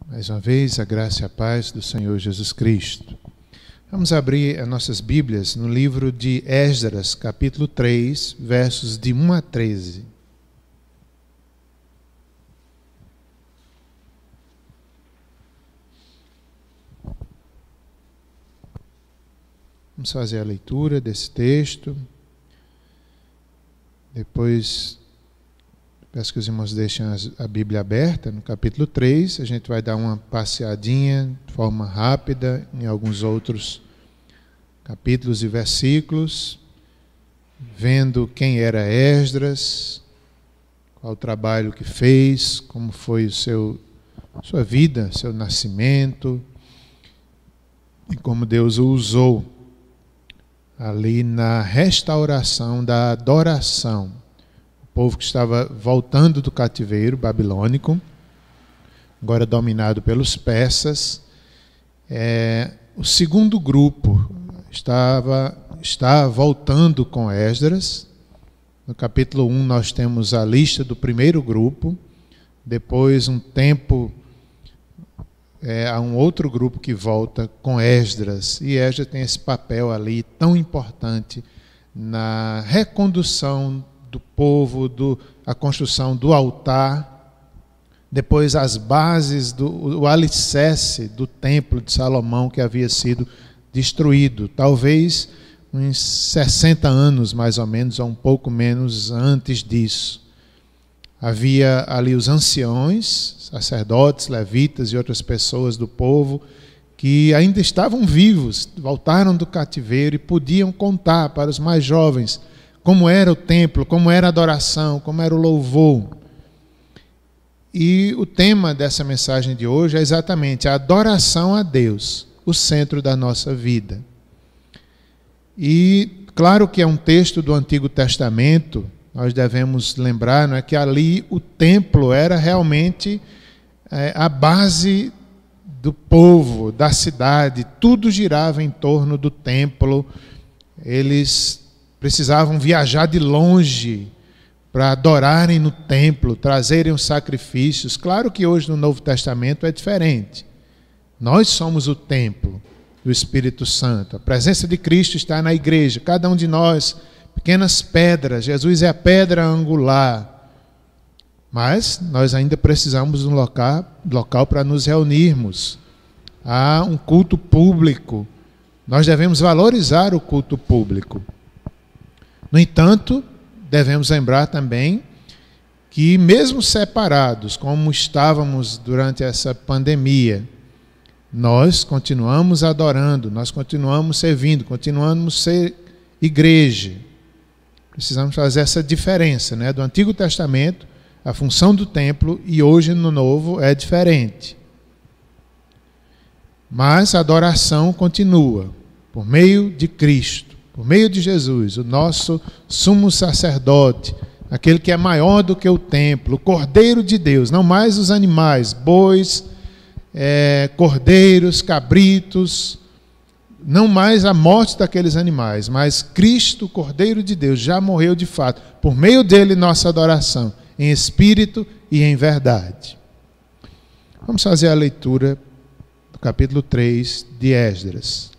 Mais uma vez, a graça e a paz do Senhor Jesus Cristo. Vamos abrir as nossas Bíblias no livro de Esdras, capítulo 3, versos de 1 a 13. Vamos fazer a leitura desse texto. Depois, peço que os irmãos deixem a Bíblia aberta no capítulo 3. A gente vai dar uma passeadinha de forma rápida em alguns outros capítulos e versículos, vendo quem era Esdras, qual o trabalho que fez, como foi sua vida, seu nascimento, e como Deus o usou ali na restauração da adoração. O povo que estava voltando do cativeiro babilônico, agora dominado pelos persas, o segundo grupo está voltando com Esdras. No capítulo 1 nós temos a lista do primeiro grupo, depois um tempo há um outro grupo que volta com Esdras, e Esdras tem esse papel ali tão importante na recondução do povo, a construção do altar, depois as bases, o alicerce do templo de Salomão que havia sido destruído, talvez uns 60 anos mais ou menos, ou um pouco menos antes disso. Havia ali os anciões, sacerdotes, levitas e outras pessoas do povo que ainda estavam vivos, voltaram do cativeiro e podiam contar para os mais jovens como era o templo, como era a adoração, como era o louvor. E o tema dessa mensagem de hoje é exatamente a adoração a Deus, o centro da nossa vida. E claro que é um texto do Antigo Testamento. Nós devemos lembrar, não é, que ali o templo era realmente a base do povo, da cidade, tudo girava em torno do templo. Eles precisavam viajar de longe para adorarem no templo, trazerem os sacrifícios. Claro que hoje no Novo Testamento é diferente. Nós somos o templo do Espírito Santo. A presença de Cristo está na igreja, cada um de nós, pequenas pedras. Jesus é a pedra angular. Mas nós ainda precisamos de um local para nos reunirmos. Há um culto público. Nós devemos valorizar o culto público. No entanto, devemos lembrar também que mesmo separados, como estávamos durante essa pandemia, nós continuamos adorando, nós continuamos servindo, continuamos ser igreja. Precisamos fazer essa diferença, né? Do Antigo Testamento, a função do templo, e hoje no Novo é diferente. Mas a adoração continua, por meio de Cristo, por meio de Jesus, o nosso sumo sacerdote, aquele que é maior do que o templo, o Cordeiro de Deus, não mais os animais, bois, cordeiros, cabritos, não mais a morte daqueles animais, mas Cristo, Cordeiro de Deus, já morreu de fato. Por meio dele, nossa adoração, em espírito e em verdade. Vamos fazer a leitura do capítulo 3 de Esdras.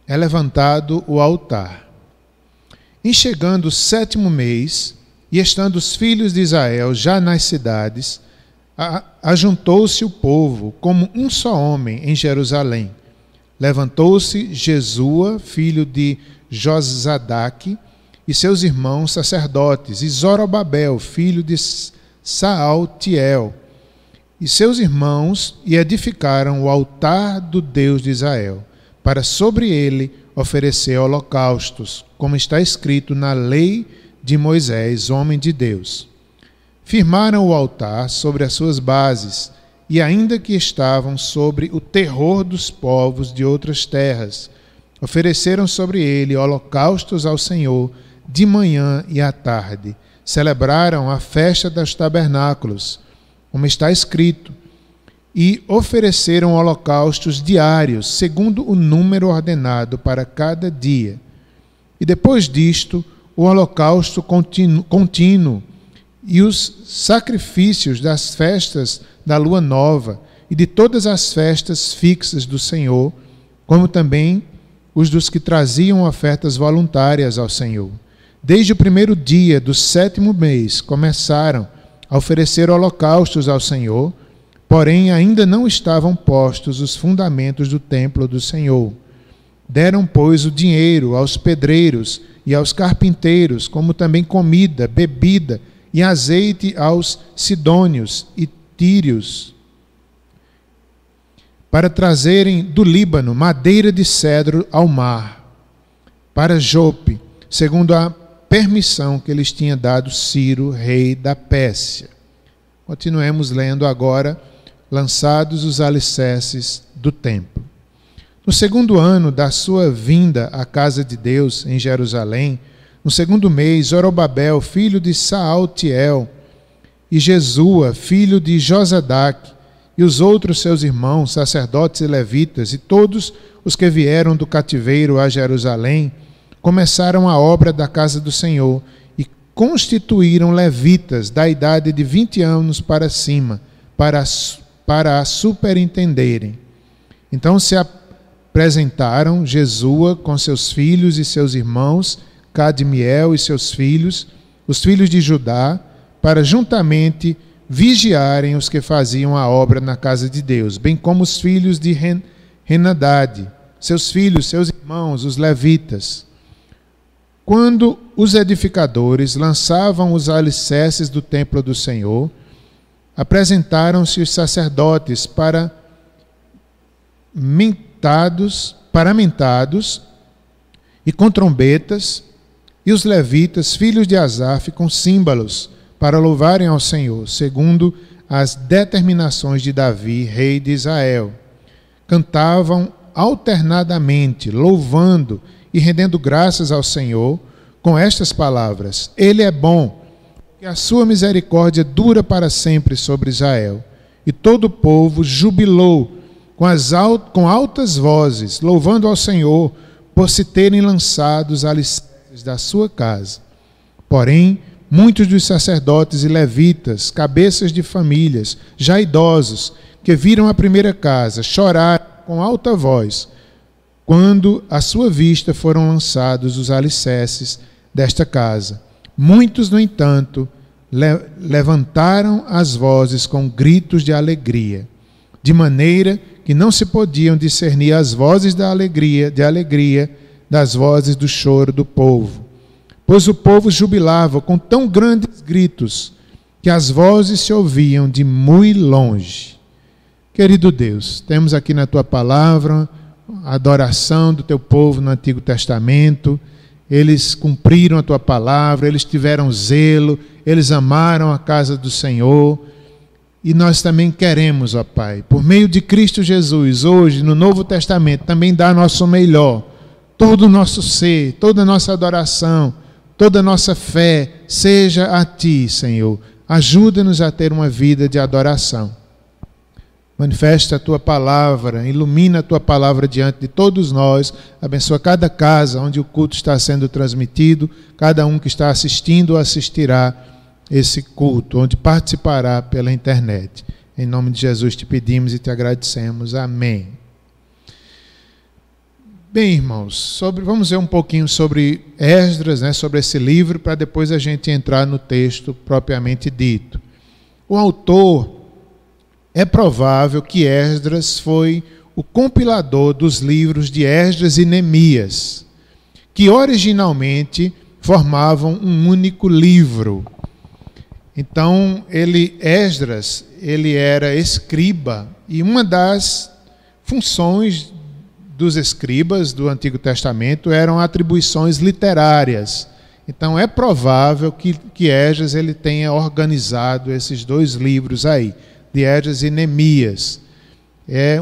É levantado o altar. Em chegando o 7º mês, e estando os filhos de Israel já nas cidades, ajuntou-se o povo como um só homem em Jerusalém. Levantou-se Jesua, filho de Josadaque, e seus irmãos sacerdotes, e Zorobabel, filho de Saaltiel, e seus irmãos, e edificaram o altar do Deus de Israel, para sobre ele oferecer holocaustos, como está escrito na lei de Moisés, homem de Deus. Firmaram o altar sobre as suas bases, e ainda que estavam sobre o terror dos povos de outras terras, ofereceram sobre ele holocaustos ao Senhor de manhã e à tarde. Celebraram a festa dos tabernáculos, como está escrito, e ofereceram holocaustos diários, segundo o número ordenado para cada dia. E depois disto, o holocausto contínuo, e os sacrifícios das festas da lua nova e de todas as festas fixas do Senhor, como também os dos que traziam ofertas voluntárias ao Senhor. Desde o primeiro dia do 7º mês começaram a oferecer holocaustos ao Senhor, porém ainda não estavam postos os fundamentos do templo do Senhor. Deram, pois, o dinheiro aos pedreiros e aos carpinteiros, como também comida, bebida e azeite aos sidônios e tírios, para trazerem do Líbano madeira de cedro ao mar, para Jope, segundo a permissão que lhes tinha dado Ciro, rei da Pérsia. Continuemos lendo agora, lançados os alicerces do templo. No 2º ano da sua vinda à casa de Deus em Jerusalém, no 2º mês, Zorobabel, filho de Saltiel, e Jesua, filho de Josadaque, e os outros seus irmãos, sacerdotes e levitas, e todos os que vieram do cativeiro a Jerusalém, começaram a obra da casa do Senhor e constituíram levitas da idade de 20 anos para cima, para a superintenderem. Então se apresentaram Jesua com seus filhos e seus irmãos, Cadmiel e seus filhos, os filhos de Judá, para juntamente vigiarem os que faziam a obra na casa de Deus, bem como os filhos de Henadade, seus filhos, seus irmãos, os levitas. Quando os edificadores lançavam os alicerces do templo do Senhor, apresentaram-se os sacerdotes paramentados e com trombetas, e os levitas, filhos de Asaf, com símbolos, para louvarem ao Senhor, segundo as determinações de Davi, rei de Israel. Cantavam alternadamente, louvando e rendendo graças ao Senhor, com estas palavras: Ele é bom, que a sua misericórdia dura para sempre sobre Israel. E todo o povo jubilou com altas vozes, louvando ao Senhor, por se terem lançado os alicerces da sua casa. Porém, muitos dos sacerdotes e levitas, cabeças de famílias, já idosos, que viram a primeira casa, choraram com alta voz, quando à sua vista foram lançados os alicerces desta casa. Muitos, no entanto, levantaram as vozes com gritos de alegria, de maneira que não se podiam discernir as vozes da alegria, das vozes do choro do povo. Pois o povo jubilava com tão grandes gritos que as vozes se ouviam de muito longe. Querido Deus, temos aqui na Tua palavra a adoração do Teu povo no Antigo Testamento. Eles cumpriram a Tua palavra, eles tiveram zelo, eles amaram a casa do Senhor. E nós também queremos, ó Pai, por meio de Cristo Jesus, hoje no Novo Testamento, também dar nosso melhor, todo o nosso ser, toda a nossa adoração, toda a nossa fé, seja a Ti, Senhor. Ajuda-nos a ter uma vida de adoração. Manifesta a Tua palavra, ilumina a Tua palavra diante de todos nós, abençoa cada casa onde o culto está sendo transmitido, cada um que está assistindo ou assistirá esse culto, onde participará pela internet. Em nome de Jesus te pedimos e te agradecemos. Amém. Bem, irmãos, vamos ver um pouquinho sobre Esdras, sobre esse livro, para depois a gente entrar no texto propriamente dito. O autor, é provável que Esdras foi o compilador dos livros de Esdras e Neemias, que originalmente formavam um único livro. Então, Esdras, ele era escriba, e uma das funções dos escribas do Antigo Testamento eram atribuições literárias. Então, é provável que Esdras ele tenha organizado esses dois livros aí, de Esdras e Neemias.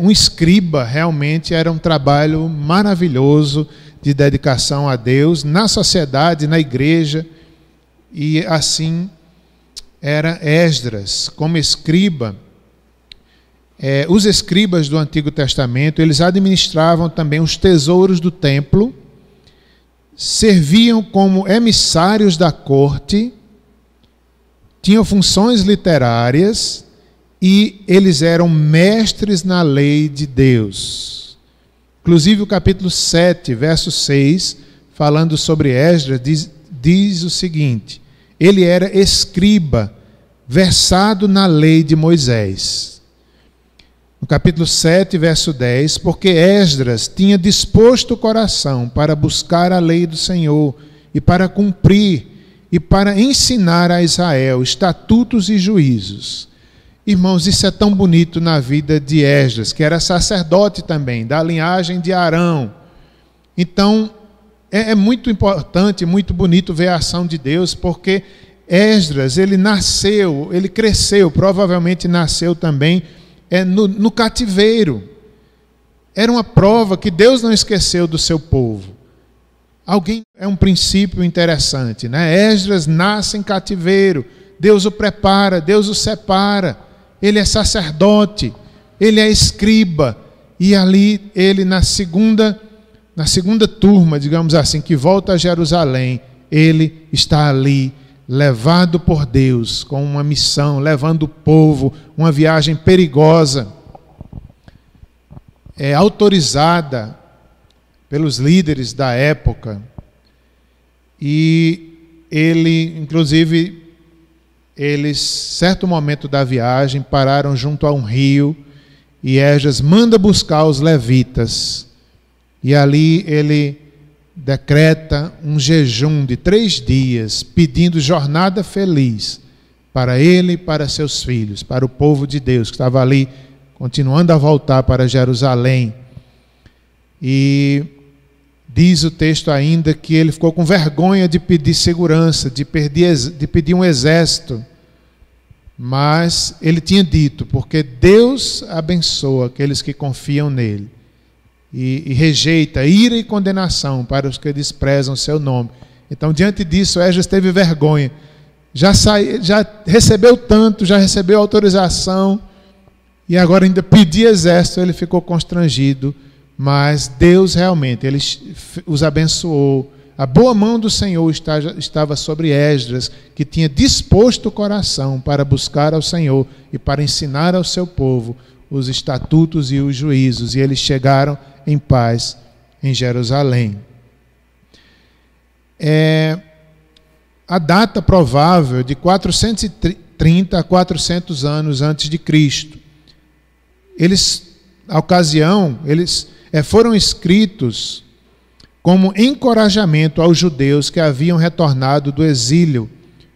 Um escriba realmente era um trabalho maravilhoso de dedicação a Deus, na sociedade, na igreja, e assim era Esdras, como escriba. Os escribas do Antigo Testamento, eles administravam também os tesouros do templo, serviam como emissários da corte, tinham funções literárias e eles eram mestres na lei de Deus. Inclusive o capítulo 7, verso 6, falando sobre Esdras, diz o seguinte: ele era escriba, versado na lei de Moisés. No capítulo 7, verso 10, porque Esdras tinha disposto o coração para buscar a lei do Senhor e para cumprir e para ensinar a Israel estatutos e juízos. Irmãos, isso é tão bonito na vida de Esdras, que era sacerdote também, da linhagem de Arão. Então, é muito importante, muito bonito ver a ação de Deus, porque Esdras, ele cresceu, provavelmente nasceu também no cativeiro. Era uma prova que Deus não esqueceu do seu povo. É um princípio interessante, né? Esdras nasce em cativeiro, Deus o prepara, Deus o separa, ele é sacerdote, ele é escriba, e ali ele na segunda turma, digamos assim, que volta a Jerusalém, ele está ali, levado por Deus, com uma missão, levando o povo, uma viagem perigosa, autorizada pelos líderes da época, e ele, inclusive, eles, certo momento da viagem, pararam junto a um rio, e Esdras manda buscar os levitas, e ali ele decreta um jejum de 3 dias, pedindo jornada feliz para ele e para seus filhos, para o povo de Deus, que estava ali, continuando a voltar para Jerusalém. E diz o texto ainda que ele ficou com vergonha de pedir segurança, de pedir um exército, mas ele tinha dito, porque Deus abençoa aqueles que confiam nele, e rejeita ira e condenação para os que desprezam o seu nome. Então, diante disso, Esdras teve vergonha. Já recebeu tanto, já recebeu autorização, e agora ainda pedir exército, ele ficou constrangido, mas Deus realmente, ele os abençoou. A boa mão do Senhor estava sobre Esdras, que tinha disposto o coração para buscar ao Senhor e para ensinar ao seu povo os estatutos e os juízos, e eles chegaram em paz em Jerusalém. A data provável de 430 a 400 anos antes de Cristo. A ocasião, eles foram escritos como encorajamento aos judeus que haviam retornado do exílio,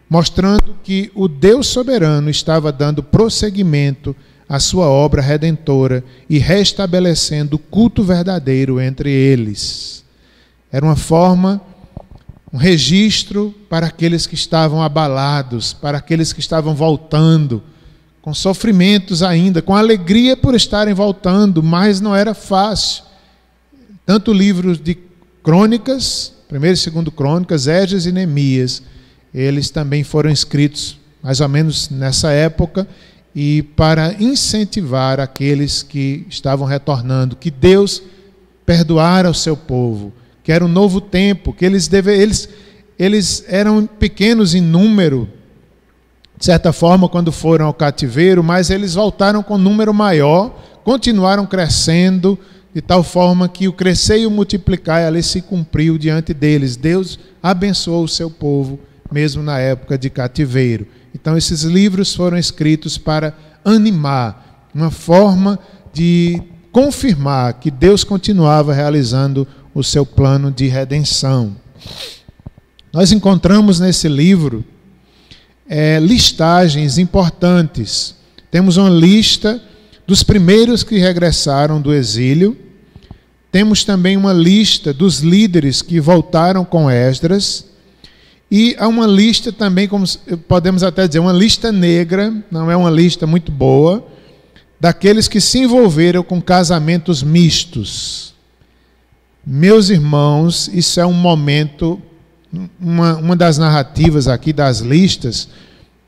mostrando que o Deus soberano estava dando prosseguimento à sua obra redentora e restabelecendo o culto verdadeiro entre eles. Era uma forma, um registro para aqueles que estavam abalados, para aqueles que estavam voltando, com sofrimentos ainda, com alegria por estarem voltando, mas não era fácil. Tanto o livro de Crônicas, 1º e 2º Crônicas, Esdras e Neemias, eles também foram escritos mais ou menos nessa época, e para incentivar aqueles que estavam retornando, que Deus perdoara o seu povo, que era um novo tempo, que eles eram pequenos em número, de certa forma, quando foram ao cativeiro, mas eles voltaram com um número maior, continuaram crescendo, de tal forma que o crescer e o multiplicar ali se cumpriu diante deles. Deus abençoou o seu povo, mesmo na época de cativeiro. Então, esses livros foram escritos para animar, uma forma de confirmar que Deus continuava realizando o seu plano de redenção. Nós encontramos nesse livro listagens importantes. Temos uma lista dos primeiros que regressaram do exílio. Temos também uma lista dos líderes que voltaram com Esdras. E há uma lista também, como podemos até dizer, uma lista negra, não é uma lista muito boa, daqueles que se envolveram com casamentos mistos. Meus irmãos, isso é um momento, uma das narrativas aqui das listas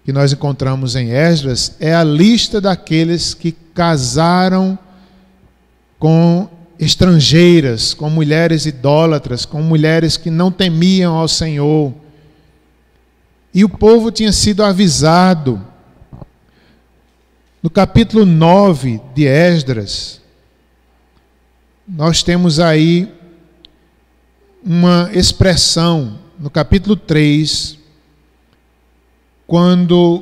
que nós encontramos em Esdras, é a lista daqueles que casaram com estrangeiras, com mulheres idólatras, com mulheres que não temiam ao Senhor. E o povo tinha sido avisado. No capítulo 9 de Esdras, nós temos aí uma expressão, no capítulo 3,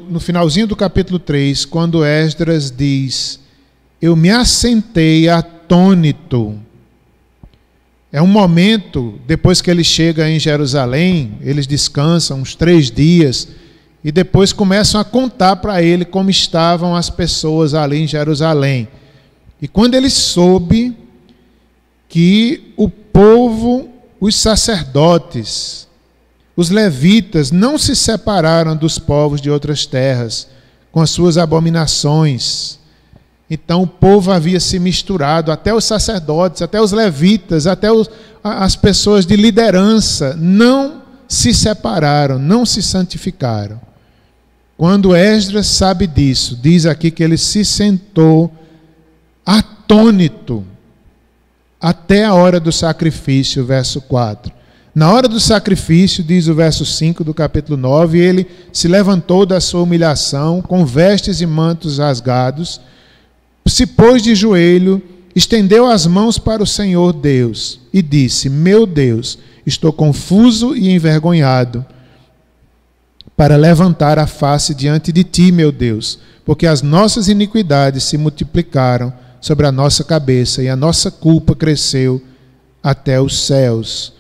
no finalzinho do capítulo 3, quando Esdras diz: eu me assentei atônito. É um momento, depois que ele chega em Jerusalém, eles descansam uns 3 dias, e depois começam a contar para ele como estavam as pessoas ali em Jerusalém. E quando ele soube que o povo, os sacerdotes, os levitas não se separaram dos povos de outras terras com as suas abominações. Então o povo havia se misturado, até os sacerdotes, até os levitas, até as pessoas de liderança não se separaram, não se santificaram. Quando Esdras sabe disso, diz aqui que ele se sentou atônito até a hora do sacrifício, verso 4. Na hora do sacrifício, diz o verso 5 do capítulo 9, ele se levantou da sua humilhação, com vestes e mantos rasgados, se pôs de joelho, estendeu as mãos para o Senhor Deus e disse: meu Deus, estou confuso e envergonhado para levantar a face diante de ti, meu Deus, porque as nossas iniquidades se multiplicaram sobre a nossa cabeça e a nossa culpa cresceu até os céus.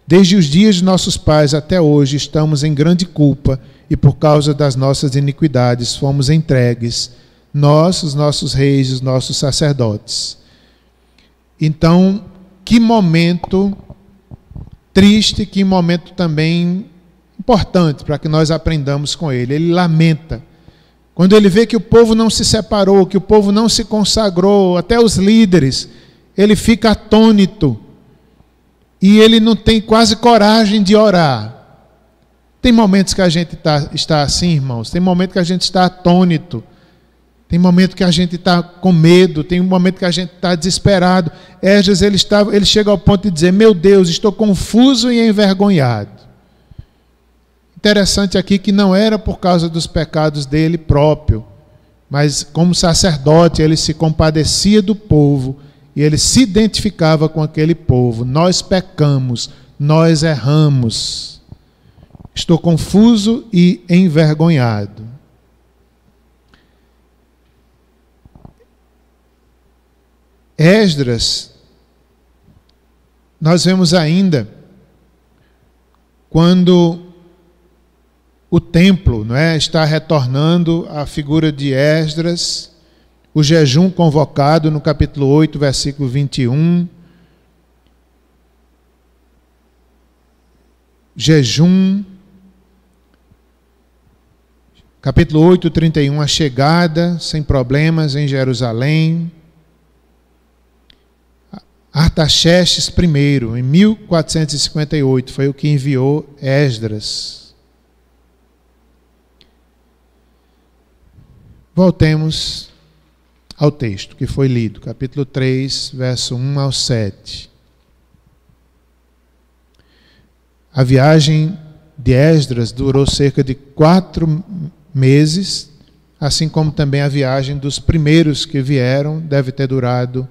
Desde os dias de nossos pais até hoje estamos em grande culpa e por causa das nossas iniquidades fomos entregues, nós, os nossos reis, os nossos sacerdotes. Então, que momento triste, que momento também importante para que nós aprendamos com ele. Ele lamenta. Quando ele vê que o povo não se separou, que o povo não se consagrou, até os líderes, ele fica atônito. E ele não tem quase coragem de orar. Tem momentos que a gente está assim, irmãos. Tem momentos que a gente está atônito. Tem momento que a gente está com medo, tem um momento que a gente está desesperado. Esdras, ele chega ao ponto de dizer: meu Deus, estou confuso e envergonhado. Interessante aqui que não era por causa dos pecados dele próprio, mas como sacerdote ele se compadecia do povo e ele se identificava com aquele povo. Nós pecamos, nós erramos. Estou confuso e envergonhado. Esdras, nós vemos ainda quando o templo, não é, está retornando à figura de Esdras, o jejum convocado no capítulo 8, versículo 21. Jejum. Capítulo 8, 31, a chegada sem problemas em Jerusalém. Artaxerxes I, em 1458, foi o que enviou Esdras. Voltemos ao texto que foi lido, capítulo 3, verso 1 ao 7. A viagem de Esdras durou cerca de 4 meses, assim como também a viagem dos primeiros que vieram deve ter durado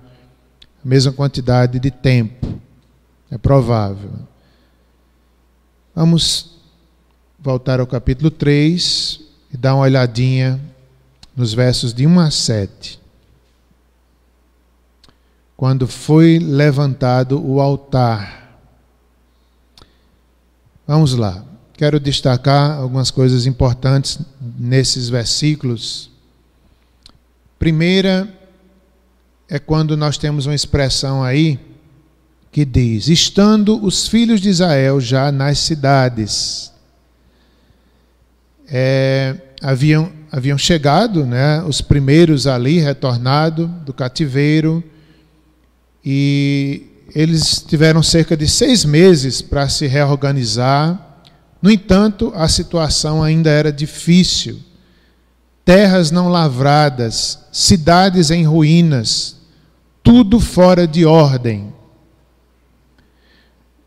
a mesma quantidade de tempo. É provável. Vamos voltar ao capítulo 3 e dar uma olhadinha nos versos de 1 a 7. Quando foi levantado o altar. Vamos lá. Quero destacar algumas coisas importantes nesses versículos. Primeira é quando nós temos uma expressão aí que diz: estando os filhos de Israel já nas cidades. Haviam chegado, né, os primeiros ali, retornado do cativeiro, e eles tiveram cerca de 6 meses para se reorganizar. No entanto, a situação ainda era difícil. Terras não lavradas, cidades em ruínas, tudo fora de ordem.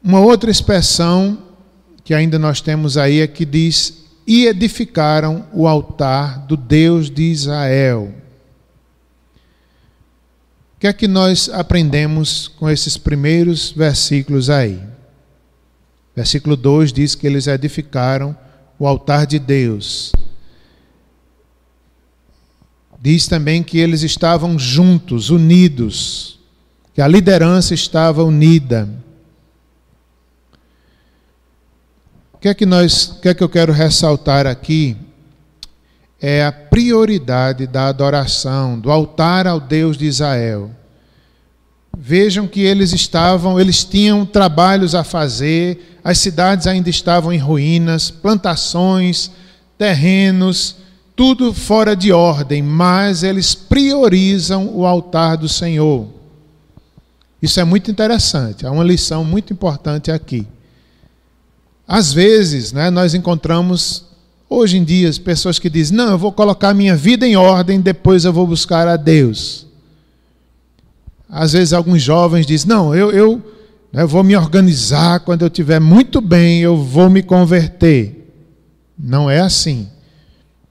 Uma outra expressão que ainda nós temos aí é que diz e edificaram o altar do Deus de Israel. O que é que nós aprendemos com esses primeiros versículos aí? Versículo 2 diz que eles edificaram o altar de Deus. Diz também que eles estavam juntos, unidos, que a liderança estava unida. O que é que eu quero ressaltar aqui? É a prioridade da adoração, do altar ao Deus de Israel. Vejam que eles tinham trabalhos a fazer, as cidades ainda estavam em ruínas, plantações, terrenos, tudo fora de ordem, mas eles priorizam o altar do Senhor. Isso é muito interessante, há uma lição muito importante aqui. Às vezes, nós encontramos, hoje em dia, pessoas que dizem, não, eu vou colocar minha vida em ordem, depois eu vou buscar a Deus. Às vezes alguns jovens dizem, não, eu vou me organizar, quando eu estiver muito bem, eu vou me converter. Não é assim.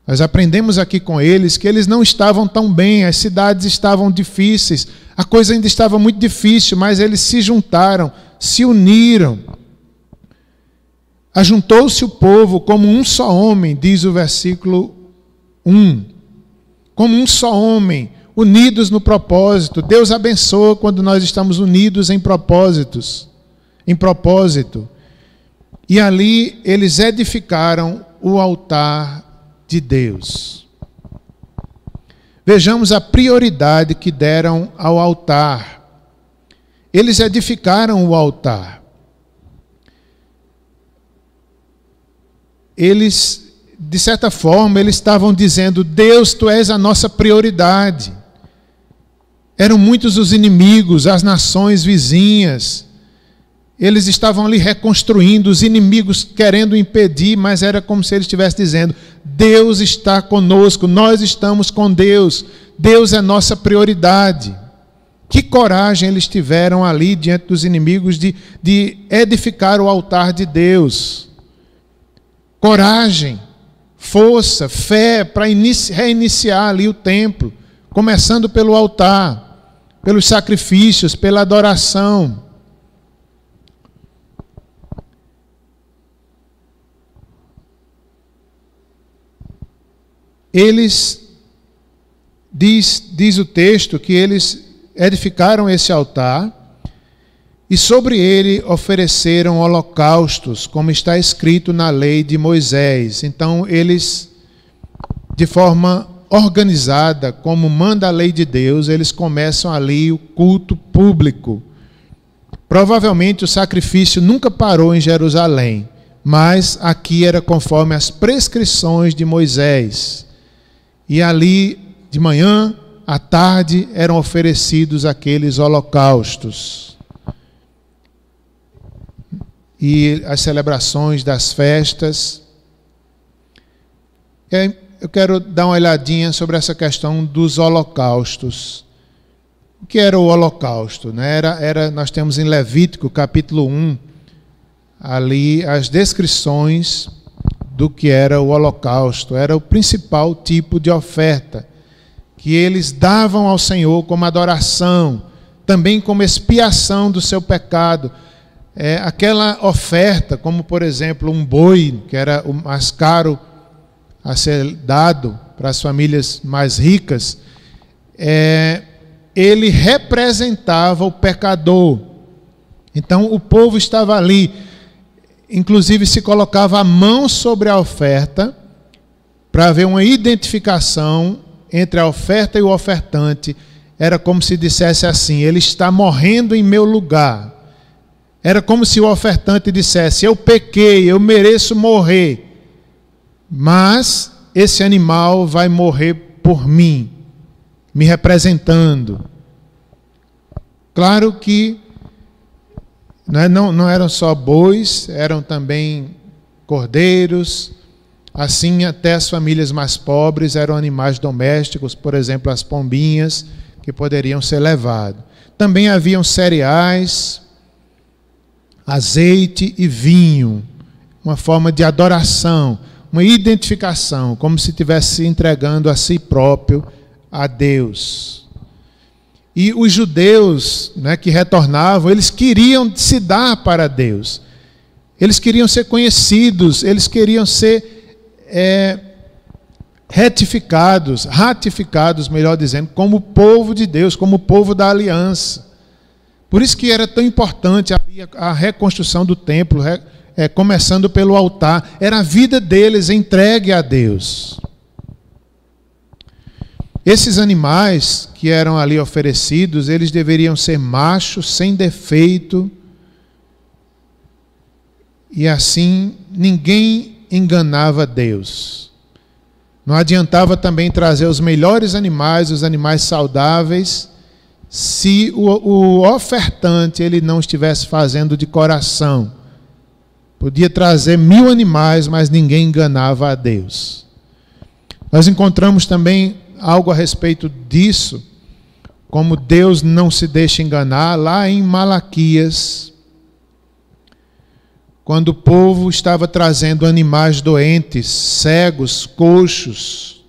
Nós aprendemos aqui com eles que eles não estavam tão bem, as cidades estavam difíceis, a coisa ainda estava muito difícil, mas eles se juntaram, se uniram. Ajuntou-se o povo como um só homem, diz o versículo 1. Como um só homem, unidos no propósito. Deus abençoa quando nós estamos unidos em propósito. E ali eles edificaram o altar de Deus. Vejamos a prioridade que deram ao altar. Eles edificaram o altar. Eles, de certa forma, eles estavam dizendo, Deus, Tu és a nossa prioridade. Eram muitos os inimigos, as nações vizinhas. Eles estavam ali reconstruindo, os inimigos querendo impedir, mas era como se eles estivessem dizendo, Deus está conosco, nós estamos com Deus, Deus é nossa prioridade. Que coragem eles tiveram ali diante dos inimigos de edificar o altar de Deus. Coragem, força, fé para reiniciar ali o templo, começando pelo altar, pelos sacrifícios, pela adoração. Eles, diz o texto, que eles edificaram esse altar e sobre ele ofereceram holocaustos, como está escrito na lei de Moisés. Então eles, de forma organizada, como manda a lei de Deus, eles começam ali o culto público. Provavelmente o sacrifício nunca parou em Jerusalém, mas aqui era conforme as prescrições de Moisés. E ali, de manhã, à tarde, eram oferecidos aqueles holocaustos. E as celebrações das festas. Eu quero dar uma olhadinha sobre essa questão dos holocaustos. O que era o holocausto? Nós temos em Levítico, capítulo 1, ali as descrições do que era o holocausto. Era o principal tipo de oferta que eles davam ao Senhor como adoração, também como expiação do seu pecado. Aquela oferta, como por exemplo um boi, que era o mais caro a ser dado para as famílias mais ricas, ele representava o pecador. Então o povo estava ali, inclusive se colocava a mão sobre a oferta para haver uma identificação entre a oferta e o ofertante. Era como se dissesse assim, ele está morrendo em meu lugar. Era como se o ofertante dissesse, eu pequei, eu mereço morrer, mas esse animal vai morrer por mim, me representando. Claro que não eram só bois, eram também cordeiros, assim até as famílias mais pobres eram animais domésticos, por exemplo, as pombinhas, que poderiam ser levados. Também haviam cereais, azeite e vinho, uma forma de adoração. uma identificação, como se estivesse se entregando a si próprio a Deus. E os judeus, né, que retornavam, eles queriam se dar para Deus. Eles queriam ser conhecidos, eles queriam ser ratificados, melhor dizendo, como povo de Deus, como povo da aliança. Por isso que era tão importante a reconstrução do templo, começando pelo altar. Era a vida deles entregue a Deus. Esses animais que eram ali oferecidos, eles deveriam ser machos, sem defeito, e assim ninguém enganava Deus. Não adiantava também trazer os melhores animais, os animais saudáveis, se o ofertante ele não estivesse fazendo de coração. Podia trazer 1000 animais, mas ninguém enganava a Deus. Nós encontramos também algo a respeito disso, como Deus não se deixa enganar, lá em Malaquias, quando o povo estava trazendo animais doentes, cegos, coxos,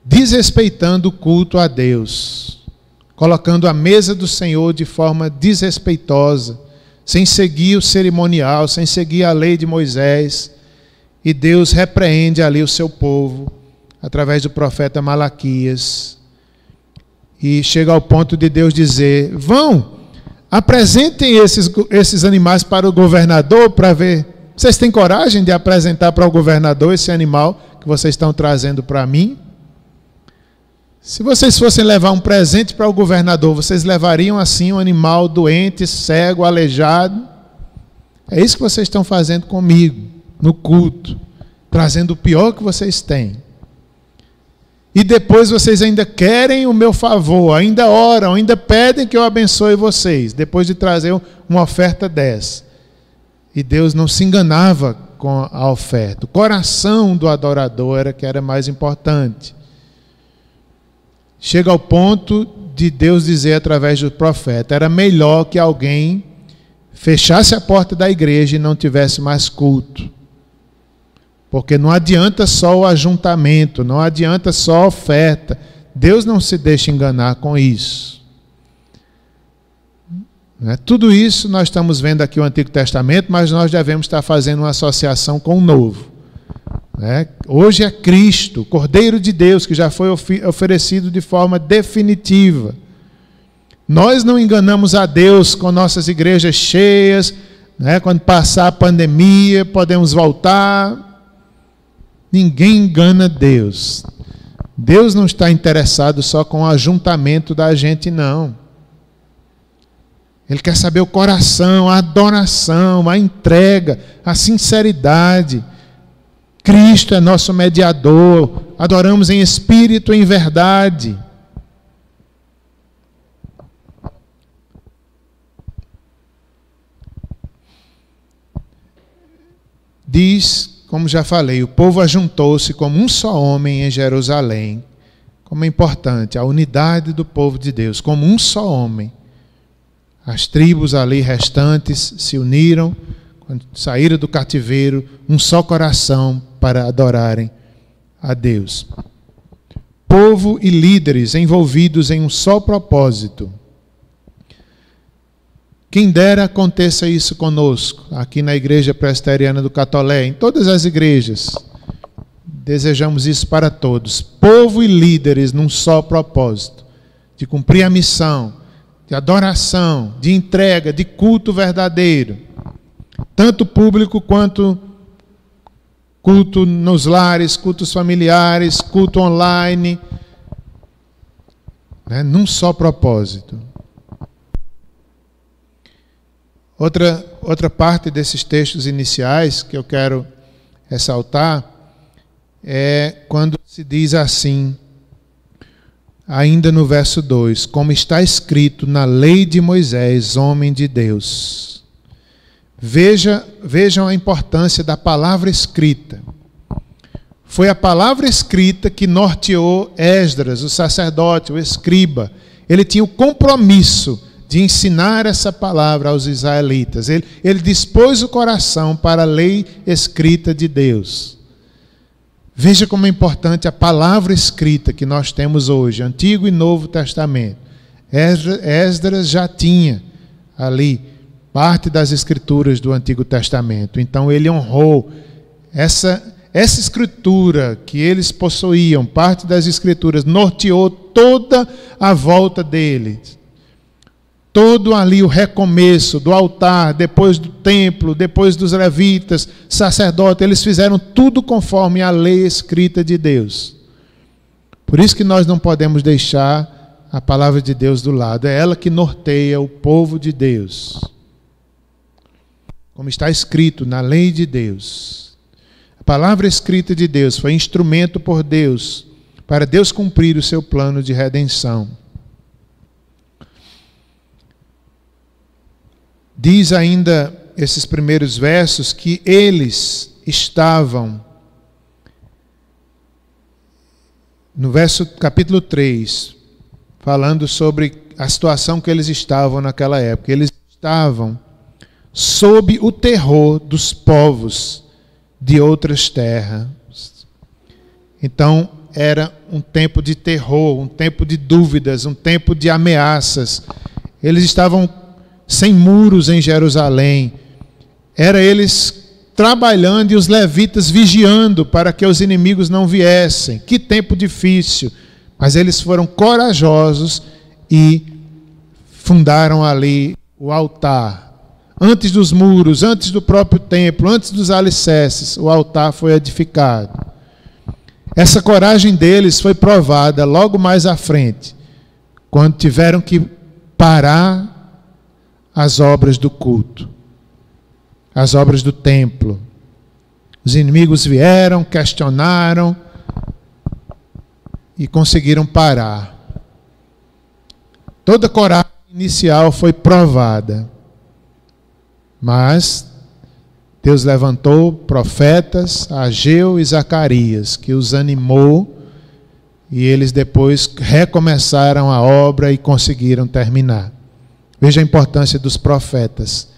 desrespeitando o culto a Deus, colocando a mesa do Senhor de forma desrespeitosa, sem seguir o cerimonial, sem seguir a lei de Moisés, e Deus repreende ali o seu povo, através do profeta Malaquias, e chega ao ponto de Deus dizer: vão, apresentem esses animais para o governador para ver. Vocês têm coragem de apresentar para o governador esse animal que vocês estão trazendo para mim? Se vocês fossem levar um presente para o governador, vocês levariam assim um animal doente, cego, aleijado? É isso que vocês estão fazendo comigo, no culto, trazendo o pior que vocês têm. E depois vocês ainda querem o meu favor, ainda oram, ainda pedem que eu abençoe vocês, depois de trazer uma oferta dessa. E Deus não se enganava com a oferta. O coração do adorador era que era mais importante. Chega ao ponto de Deus dizer através do profeta: era melhor que alguém fechasse a porta da igreja e não tivesse mais culto. Porque não adianta só o ajuntamento, não adianta só a oferta. Deus não se deixa enganar com isso. Tudo isso nós estamos vendo aqui o Antigo Testamento, mas nós devemos estar fazendo uma associação com o Novo. Hoje é Cristo, Cordeiro de Deus, que já foi oferecido de forma definitiva. Nós não enganamos a Deus com nossas igrejas cheias, quando passar a pandemia, podemos voltar. Ninguém engana Deus. Deus não está interessado só com o ajuntamento da gente, não. Ele quer saber o coração, a adoração, a entrega, a sinceridade. Cristo é nosso mediador. Adoramos em espírito e em verdade. Diz, como já falei, o povo ajuntou-se como um só homem em Jerusalém. Como é importante a unidade do povo de Deus, como um só homem. As tribos ali restantes se uniram, quando saíram do cativeiro, um só coração para adorarem a Deus. Povo e líderes envolvidos em um só propósito. Quem dera aconteça isso conosco, aqui na Igreja Presbiteriana do Catolé, em todas as igrejas. Desejamos isso para todos. Povo e líderes num só propósito, de cumprir a missão, de adoração, de entrega, de culto verdadeiro. Tanto público quanto culto nos lares, cultos familiares, culto online. Num só propósito. Outra parte desses textos iniciais que eu quero ressaltar é quando se diz assim, ainda no verso 2, como está escrito na lei de Moisés, homem de Deus. Vejam a importância da palavra escrita. Foi a palavra escrita que norteou Esdras, o sacerdote, o escriba. Ele tinha o compromisso de ensinar essa palavra aos israelitas. Ele dispôs o coração para a lei escrita de Deus. Veja como é importante a palavra escrita que nós temos hoje, Antigo e Novo Testamento. Esdras já tinha ali parte das escrituras do Antigo Testamento. Então ele honrou essa escritura que eles possuíam, parte das escrituras, norteou toda a volta deles. Todo ali o recomeço do altar, depois do templo, depois dos levitas, sacerdotes, eles fizeram tudo conforme a lei escrita de Deus. Por isso que nós não podemos deixar a palavra de Deus do lado. É ela que norteia o povo de Deus. Como está escrito na lei de Deus. A palavra escrita de Deus foi instrumento por Deus para Deus cumprir o seu plano de redenção. Diz ainda esses primeiros versos que eles estavam, no capítulo 3, falando sobre a situação que eles estavam naquela época. Eles estavam sob o terror dos povos de outras terras. Então, era um tempo de terror, um tempo de dúvidas, um tempo de ameaças. Eles estavam sem muros em Jerusalém. Era eles trabalhando e os levitas vigiando para que os inimigos não viessem. Que tempo difícil. Mas eles foram corajosos e fundaram ali o altar. Antes dos muros, antes do próprio templo, antes dos alicerces, o altar foi edificado. Essa coragem deles foi provada logo mais à frente, quando tiveram que parar as obras do culto, as obras do templo. Os inimigos vieram, questionaram e conseguiram parar. Toda a coragem inicial foi provada, mas Deus levantou profetas, Ageu e Zacarias, que os animou, e eles depois recomeçaram a obra e conseguiram terminar. Veja a importância dos profetas.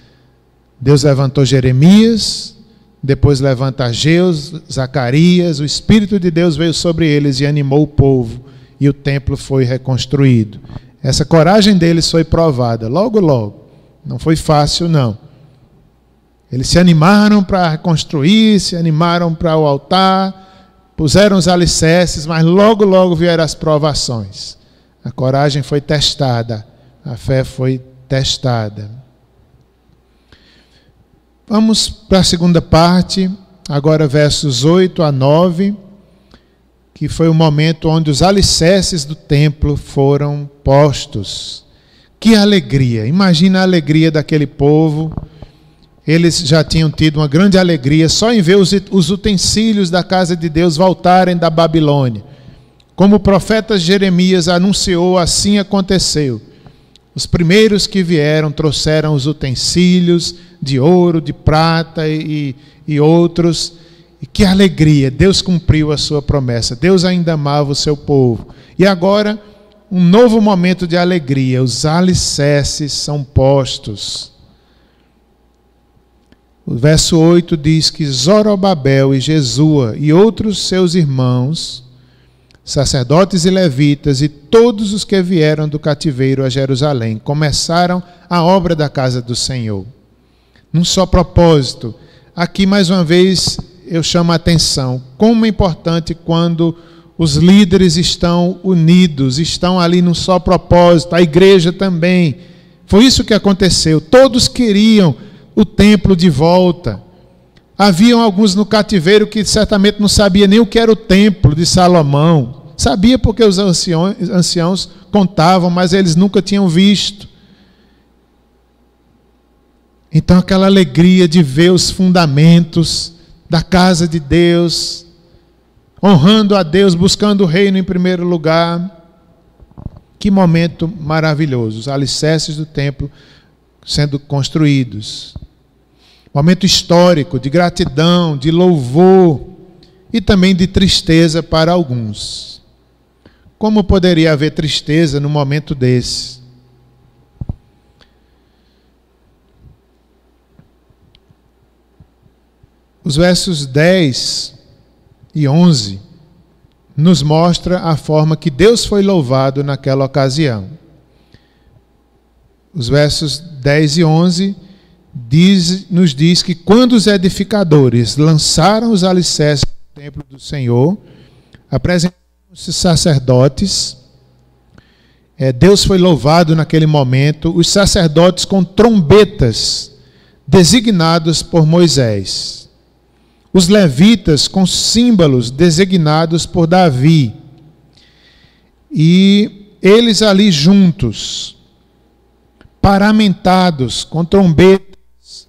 Deus levantou Jeremias, depois levanta Ageu, Zacarias, o Espírito de Deus veio sobre eles e animou o povo, e o templo foi reconstruído. Essa coragem deles foi provada, logo, logo. Não foi fácil, não. Eles se animaram para reconstruir, se animaram para o altar, puseram os alicerces, mas logo, logo vieram as provações. A coragem foi testada, a fé foi testada. Vamos para a segunda parte, agora versos 8 a 9, que foi o momento onde os alicerces do templo foram postos. Que alegria! Imagina a alegria daquele povo. Eles já tinham tido uma grande alegria só em ver os utensílios da casa de Deus voltarem da Babilônia. Como o profeta Jeremias anunciou, assim aconteceu. Os primeiros que vieram trouxeram os utensílios de ouro, de prata e outros. E que alegria! Deus cumpriu a sua promessa. Deus ainda amava o seu povo. E agora, um novo momento de alegria. Os alicerces são postos. O verso 8 diz que Zorobabel e Jesua e outros seus irmãos, sacerdotes e levitas e todos os que vieram do cativeiro a Jerusalém, começaram a obra da casa do Senhor. Num só propósito. Aqui, mais uma vez, eu chamo a atenção. Como é importante quando os líderes estão unidos, estão ali num só propósito, a igreja também. Foi isso que aconteceu. Todos queriam o templo de volta. Haviam alguns no cativeiro que certamente não sabiam nem o que era o templo de Salomão. Sabia porque os anciãos contavam, mas eles nunca tinham visto. Então aquela alegria de ver os fundamentos da casa de Deus, honrando a Deus, buscando o reino em primeiro lugar. Que momento maravilhoso, os alicerces do templo sendo construídos. Momento histórico de gratidão, de louvor e também de tristeza para alguns. Como poderia haver tristeza num momento desse? Os versos 10 e 11 nos mostra a forma que Deus foi louvado naquela ocasião. Os versos 10 e 11 nos diz que quando os edificadores lançaram os alicerces do templo do Senhor, apresentaram-se sacerdotes. Deus foi louvado naquele momento, os sacerdotes com trombetas designados por Moisés, os levitas com símbolos designados por Davi, e eles ali juntos, paramentados com trombetas,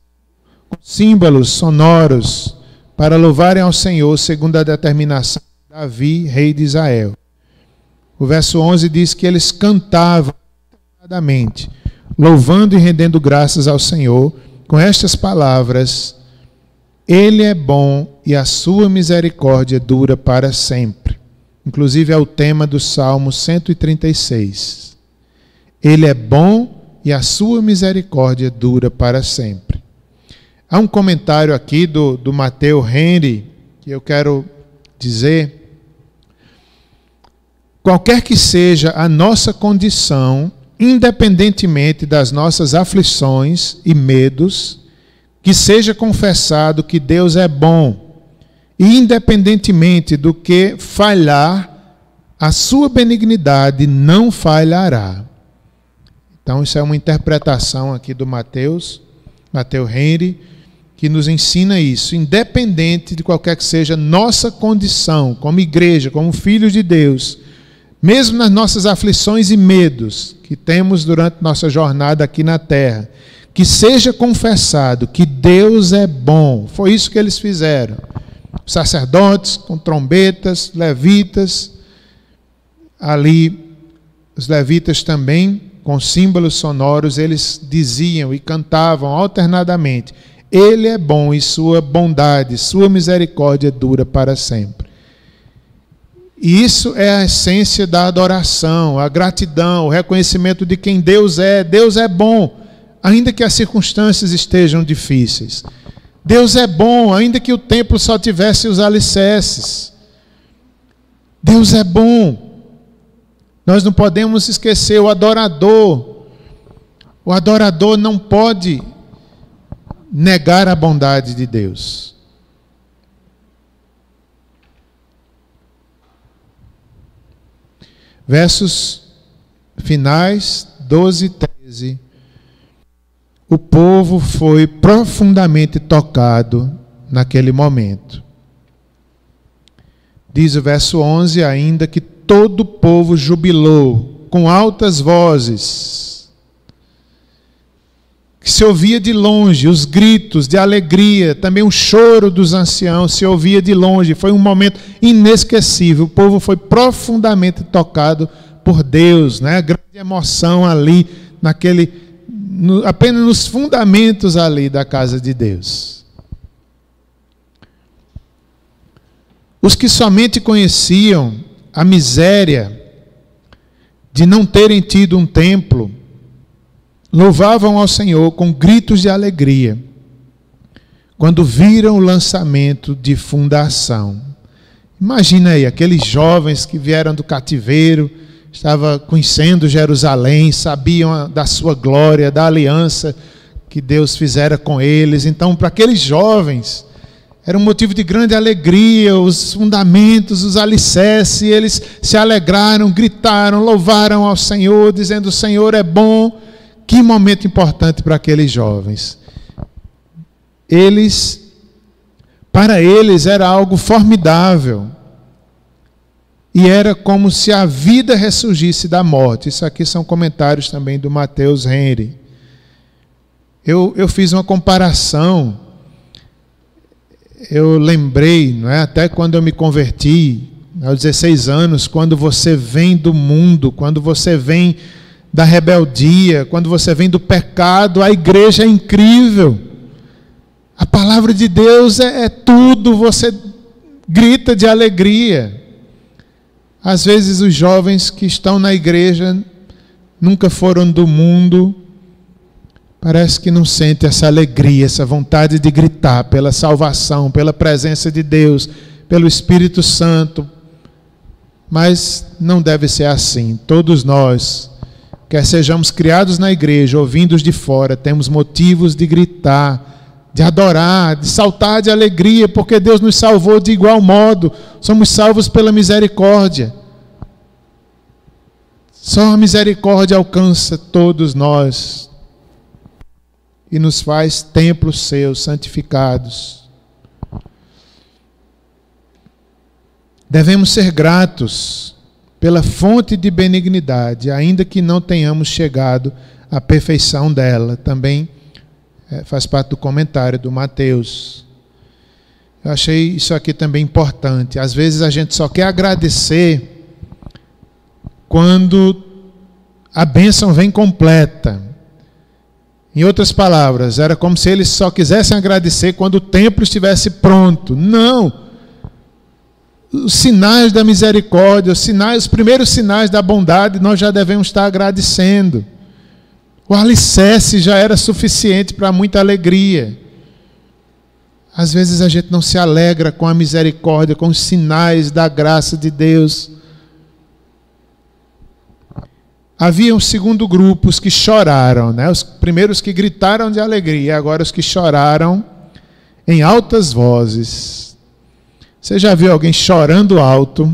com símbolos sonoros, para louvarem ao Senhor segundo a determinação de Davi, rei de Israel. O verso 11 diz que eles cantavam alternadamente, louvando e rendendo graças ao Senhor, com estas palavras: Ele é bom e a sua misericórdia dura para sempre. Inclusive é o tema do Salmo 136. Ele é bom e a sua misericórdia dura para sempre. Há um comentário aqui do Matteo Henry que eu quero dizer. Qualquer que seja a nossa condição, independentemente das nossas aflições e medos, que seja confessado que Deus é bom, e independentemente do que falhar, a sua benignidade não falhará. Então isso é uma interpretação aqui do Matteo Henry, que nos ensina isso, independente de qualquer que seja nossa condição, como igreja, como filhos de Deus, mesmo nas nossas aflições e medos que temos durante nossa jornada aqui na terra, que seja confessado que Deus é bom. Foi isso que eles fizeram. Os sacerdotes com trombetas, levitas, ali os levitas também com símbolos sonoros, eles diziam e cantavam alternadamente: Ele é bom e sua bondade, sua misericórdia dura para sempre. E isso é a essência da adoração, a gratidão, o reconhecimento de quem Deus é. Deus é bom, ainda que as circunstâncias estejam difíceis. Deus é bom, ainda que o templo só tivesse os alicerces. Deus é bom. Nós não podemos esquecer o adorador. O adorador não pode negar a bondade de Deus. Versos finais 12 e 13. O povo foi profundamente tocado naquele momento. Diz o verso 11 ainda que todo o povo jubilou com altas vozes, que se ouvia de longe os gritos de alegria, também o choro dos anciãos se ouvia de longe. Foi um momento inesquecível. O povo foi profundamente tocado por Deus, né? Grande emoção ali, apenas nos fundamentos ali da casa de Deus. Os que somente conheciam a miséria de não terem tido um templo, louvavam ao Senhor com gritos de alegria, quando viram o lançamento de fundação. Imagina aí, aqueles jovens que vieram do cativeiro, estavam conhecendo Jerusalém, sabiam da sua glória, da aliança que Deus fizera com eles. Então, para aqueles jovens, era um motivo de grande alegria, os fundamentos, os alicerces, eles se alegraram, gritaram, louvaram ao Senhor, dizendo: o Senhor é bom. Que momento importante para aqueles jovens. Para eles era algo formidável. E era como se a vida ressurgisse da morte. Isso aqui são comentários também do Matteo Henry. Eu fiz uma comparação. Eu lembrei, não é? Até quando eu me converti, aos 16 anos, quando você vem do mundo, quando você vem da rebeldia, quando você vem do pecado, a igreja é incrível. A palavra de Deus é tudo, você grita de alegria. Às vezes os jovens que estão na igreja nunca foram do mundo, parece que não sente essa alegria, essa vontade de gritar pela salvação, pela presença de Deus, pelo Espírito Santo. Mas não deve ser assim. Todos nós, quer sejamos criados na igreja ou vindos de fora, temos motivos de gritar, de adorar, de saltar de alegria, porque Deus nos salvou de igual modo. Somos salvos pela misericórdia. Só a misericórdia alcança todos nós e nos faz templos seus, santificados. Devemos ser gratos pela fonte de benignidade, ainda que não tenhamos chegado à perfeição dela. Também faz parte do comentário do Mateus. Eu achei isso aqui também importante. Às vezes a gente só quer agradecer quando a bênção vem completa. Em outras palavras, era como se eles só quisessem agradecer quando o templo estivesse pronto. Não! Os sinais da misericórdia, os primeiros sinais da bondade, nós já devemos estar agradecendo. O alicerce já era suficiente para muita alegria. Às vezes a gente não se alegra com a misericórdia, com os sinais da graça de Deus. Havia um segundo grupo, os que choraram, né? Os primeiros que gritaram de alegria, agora os que choraram em altas vozes. Você já viu alguém chorando alto?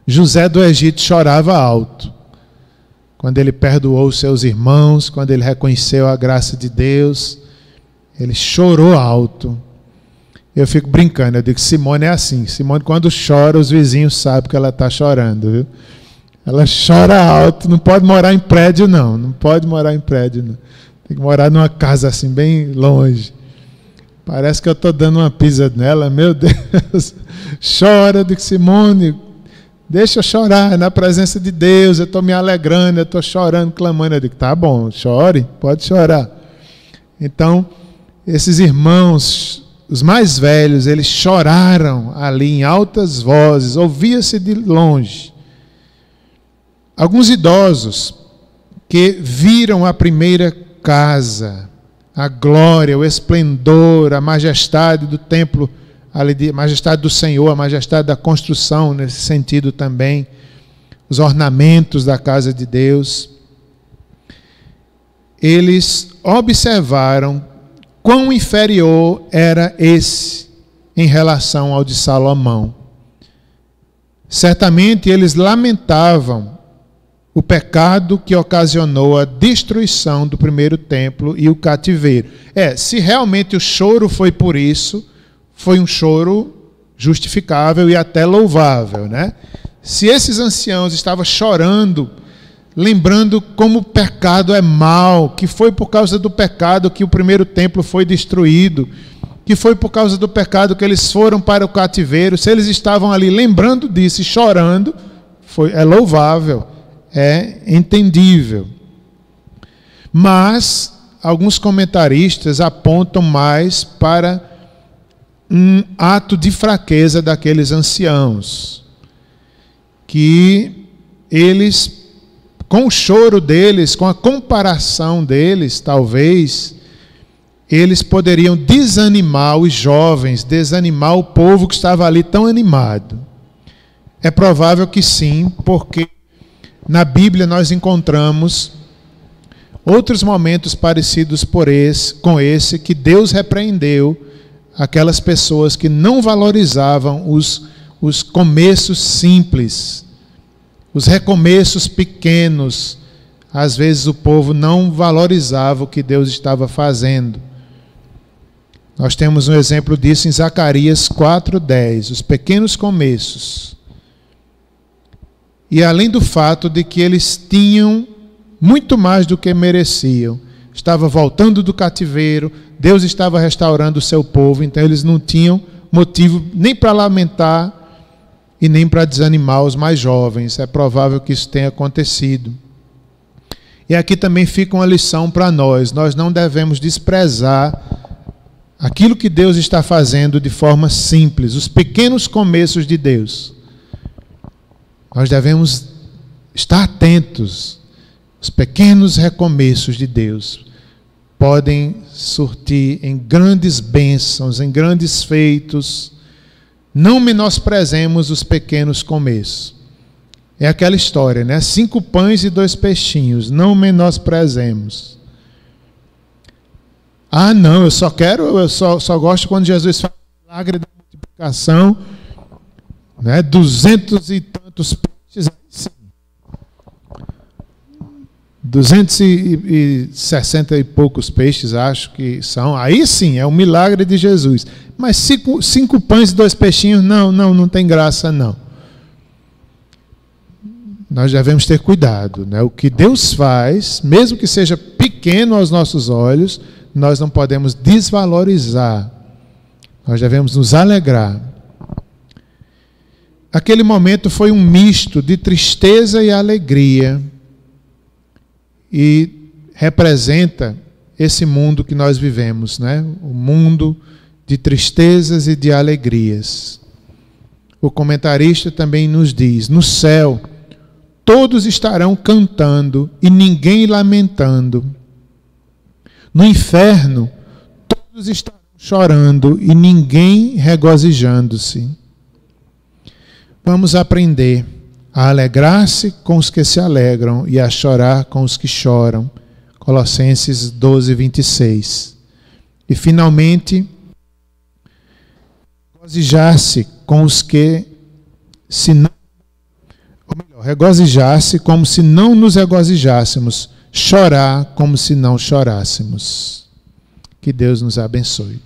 José do Egito chorava alto. Quando ele perdoou os seus irmãos, quando ele reconheceu a graça de Deus, ele chorou alto. Eu fico brincando, eu digo, Simone é assim. Simone, quando chora, os vizinhos sabem que ela está chorando, viu? Ela chora alto, não pode morar em prédio, não. Não pode morar em prédio, não. Tem que morar numa casa assim, bem longe. Parece que eu estou dando uma pisa nela, meu Deus. Chora, eu digo, Simone, deixa eu chorar, na presença de Deus, eu estou me alegrando, eu estou chorando, clamando. Eu digo, tá bom, chore, pode chorar. Então, esses irmãos, os mais velhos, eles choraram ali em altas vozes, ouvia-se de longe. Alguns idosos que viram a primeira casa, a glória, o esplendor, a majestade do templo, a majestade do Senhor, a majestade da construção, nesse sentido também, os ornamentos da casa de Deus, eles observaram quão inferior era esse em relação ao de Salomão. Certamente eles lamentavam o pecado que ocasionou a destruição do primeiro templo e o cativeiro. Se realmente o choro foi por isso, foi um choro justificável e até louvável, né? Se esses anciãos estavam chorando, lembrando como o pecado é mau, que foi por causa do pecado que o primeiro templo foi destruído, que foi por causa do pecado que eles foram para o cativeiro, se eles estavam ali lembrando disso e chorando, é louvável. É entendível. Mas alguns comentaristas apontam mais para um ato de fraqueza daqueles anciãos, que eles, com o choro deles, com a comparação deles, talvez, eles poderiam desanimar os jovens, desanimar o povo que estava ali tão animado. É provável que sim, porque na Bíblia nós encontramos outros momentos parecidos com esse, que Deus repreendeu aquelas pessoas que não valorizavam os começos simples, os recomeços pequenos. Às vezes o povo não valorizava o que Deus estava fazendo. Nós temos um exemplo disso em Zacarias 4:10, os pequenos começos. E além do fato de que eles tinham muito mais do que mereciam, estava voltando do cativeiro, Deus estava restaurando o seu povo, então eles não tinham motivo nem para lamentar e nem para desanimar os mais jovens. É provável que isso tenha acontecido. E aqui também fica uma lição para nós. Nós não devemos desprezar aquilo que Deus está fazendo de forma simples, os pequenos começos de Deus. Nós devemos estar atentos aos pequenos recomeços de Deus, podem surtir em grandes bênçãos, em grandes feitos. Não menosprezemos os pequenos começos. É aquela história, né? 5 pães e 2 peixinhos. Não menosprezemos. Ah, não, eu só gosto quando Jesus faz o milagre da multiplicação, né? 200 e tantos peixes, aí sim. 260 e poucos peixes, acho que são. Aí sim, é o milagre de Jesus. Mas 5 pães e 2 peixinhos, não tem graça, não. Nós devemos ter cuidado, né? O que Deus faz, mesmo que seja pequeno aos nossos olhos, nós não podemos desvalorizar. Nós devemos nos alegrar. Aquele momento foi um misto de tristeza e alegria. E representa esse mundo que nós vivemos, né? O mundo de tristezas e de alegrias. O comentarista também nos diz: no céu, todos estarão cantando e ninguém lamentando. No inferno, todos estarão chorando e ninguém regozijando-se. Vamos aprender a alegrar-se com os que se alegram e a chorar com os que choram. Colossenses 12, 26. E, finalmente, regozijar-se com os que se não... Ou melhor, regozijar-se como se não nos regozijássemos, chorar como se não chorássemos. Que Deus nos abençoe.